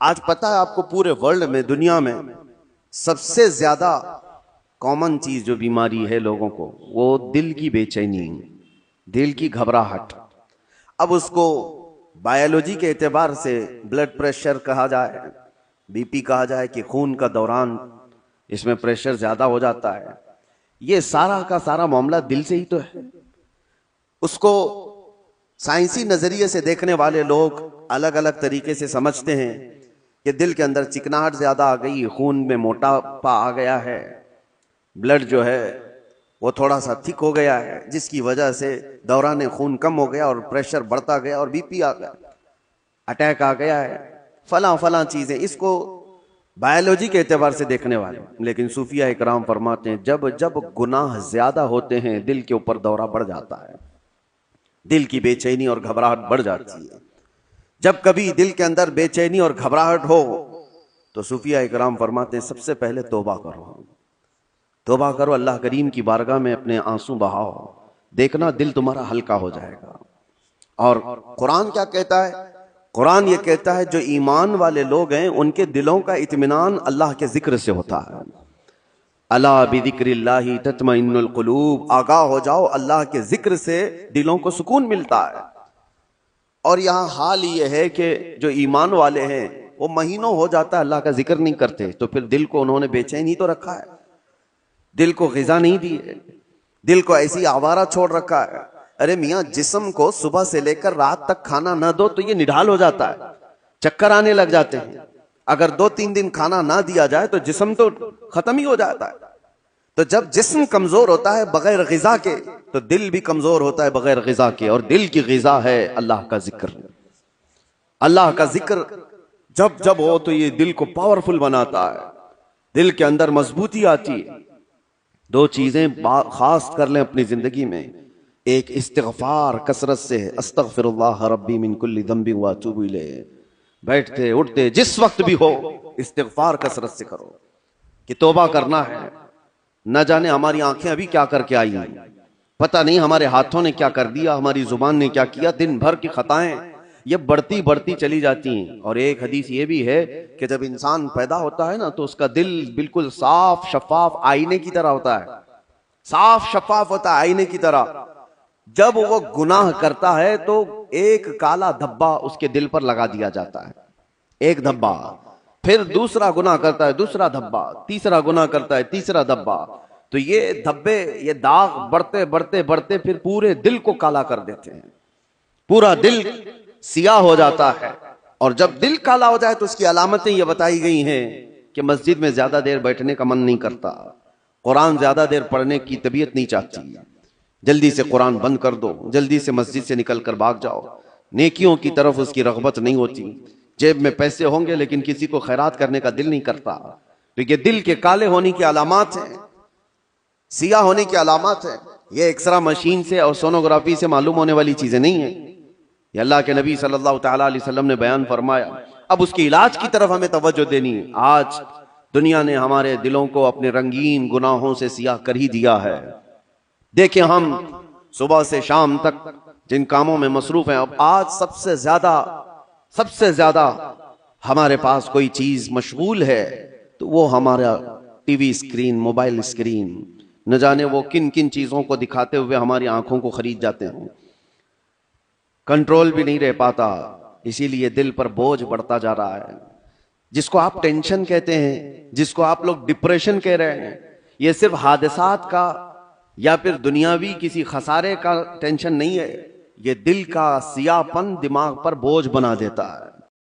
آج پتہ ہے آپ کو پورے ورلڈ میں، دنیا میں سب سے زیادہ کامن چیز جو بیماری ہے لوگوں کو، وہ دل کی بے چینی، دل کی گھبراہٹ۔ اب اس کو بایولوجی کے اعتبار سے بلڈ پریشر کہا جائے، بی پی کہا جائے کہ خون کا دوران اس میں پریشر زیادہ ہو جاتا ہے، یہ سارا کا سارا معاملہ دل سے ہی تو ہے۔ اس کو سائنسی نظریے سے دیکھنے والے لوگ الگ الگ طریقے سے سمجھتے ہیں کہ دل کے اندر چکناہٹ زیادہ آ گئی، خون میں موٹاپا آ گیا ہے، بلڈ جو ہے وہ تھوڑا سا تھک ہو گیا ہے، جس کی وجہ سے دوران خون کم ہو گیا اور پریشر بڑھتا گیا اور بی پی آ گیا، اٹیک آ گیا ہے، فلاں فلاں چیزیں۔ اس کو بایولوجی کے اعتبار سے دیکھنے والے، لیکن صوفیہ اکرام فرماتے ہیں جب جب گناہ زیادہ ہوتے ہیں دل کے اوپر دورہ بڑھ جاتا ہے، دل کی بے چینی اور گھبراہٹ بڑھ جاتی ہے۔ جب کبھی دل کے اندر بے چینی اور گھبراہٹ ہو تو صوفیہ اکرام فرماتے ہیں سب سے پہلے توبہ کرو، توبہ کرو، اللہ کریم کی بارگاہ میں اپنے آنسو بہاؤ، دیکھنا دل تمہارا ہلکا ہو جائے گا۔ اور قرآن کیا کہتا ہے؟ قرآن یہ کہتا ہے جو ایمان والے لوگ ہیں ان کے دلوں کا اطمینان اللہ کے ذکر سے ہوتا ہے۔ الا بذکر اللہ تطمئن القلوب، آگاہ ہو جاؤ، اللہ کے ذکر سے دلوں کو سکون ملتا ہے۔ اور یہاں حال یہ ہے کہ جو ایمان والے ہیں وہ مہینوں ہو جاتا ہے اللہ کا ذکر نہیں کرتے، تو پھر دل کو انہوں نے بے چین ہی تو رکھا ہے، دل کو غذا نہیں دی ہے، دل کو ایسی آوارہ چھوڑ رکھا ہے۔ ارے میاں، جسم کو صبح سے لے کر رات تک کھانا نہ دو تو یہ نڈھال ہو جاتا ہے، چکر آنے لگ جاتے ہیں۔ اگر 2-3 دن کھانا نہ دیا جائے تو جسم تو ختم ہی ہو جاتا ہے۔ تو جب جسم کمزور ہوتا ہے بغیر غذا کے تو دل بھی کمزور ہوتا ہے بغیر غذا کے، اور دل کی غذا ہے اللہ کا ذکر۔ اللہ کا ذکر جب جب ہو تو یہ دل کو پاورفل بناتا ہے، دل کے اندر مضبوطی آتی ہے۔ 2 چیزیں خاص کر لیں اپنی زندگی میں، ایک استغفار کثرت سے، استغفر اللہ ربی من کل ذنب واتوب الیہ، بیٹھتے اٹھتے جس وقت بھی ہو استغفار کثرت سے کرو کہ توبہ کرنا ہے۔ نہ جانے ہماری آنکھیں ابھی کیا کر کے آئی ہیں، پتہ نہیں ہمارے ہاتھوں نے کیا کر دیا، ہماری زبان نے کیا کیا، دن بھر کی خطائیں یہ بڑھتی بڑھتی چلی جاتی ہیں۔ اور ایک حدیث یہ بھی ہے کہ جب انسان پیدا ہوتا ہے نا تو اس کا دل بالکل صاف شفاف آئینے کی طرح ہوتا ہے، صاف شفاف ہوتا ہے آئینے کی طرح۔ جب وہ گناہ کرتا ہے تو ایک کالا دھبا اس کے دل پر لگا دیا جاتا ہے، ایک دھبا، پھر دوسرا گناہ کرتا ہے دوسرا دھبا، تیسرا گناہ کرتا ہے تیسرا دھبا، تو یہ دھبے، یہ داغ بڑھتے بڑھتے بڑھتے پھر پورے دل کو کالا کر دیتے ہیں، پورا دل سیاہ ہو جاتا ہے۔ اور جب دل کالا ہو جائے تو اس کی علامتیں یہ بتائی گئی ہیں کہ مسجد میں زیادہ دیر بیٹھنے کا من نہیں کرتا، قرآن زیادہ دیر پڑھنے کی طبیعت نہیں چاہتی، جلدی سے قرآن بند کر دو، جلدی سے مسجد سے نکل کر بھاگ جاؤ، نیکیوں کی طرف اس کی رغبت نہیں ہوتی، جیب میں پیسے ہوں گے لیکن کسی کو خیرات کرنے کا دل نہیں کرتا۔ تو یہ دل کے کالے ہونے کی علامات ہیں، سیاہ ہونے کی علامات ہیں۔ یہ ایکسرا مشین سے اور سونوگرافی سے معلوم ہونے والی چیزیں نہیں ہیں، یہ اللہ کے نبی صلی اللہ تعالیٰ علیہ وسلم نے بیان فرمایا۔ اب اس کی علاج کی طرف ہمیں توجہ دینی ہے۔ آج دنیا نے ہمارے دلوں کو اپنے رنگین گناہوں سے سیاہ کر ہی دیا ہے۔ دیکھیں ہم صبح سے شام تک جن کاموں میں مصروف ہیں، اب آج سب سے زیادہ ہمارے پاس کوئی چیز مشغول ہے تو وہ ہمارا T V screen, mobile screen, نہ جانے وہ کن کن چیزوں کو دکھاتے ہوئے ہماری آنکھوں کو خرید جاتے ہیں، کنٹرول بھی نہیں رہ پاتا، اسی لیے دل پر بوجھ بڑھتا جا رہا ہے۔ جس کو آپ ٹینشن کہتے ہیں، جس کو آپ لوگ ڈپریشن کہہ رہے ہیں، یہ صرف حادثات کا یا پھر دنیاوی کسی خسارے کا ٹینشن نہیں ہے، یہ دل کا سیاہ پن دماغ پر بوجھ بنا دیتا ہے۔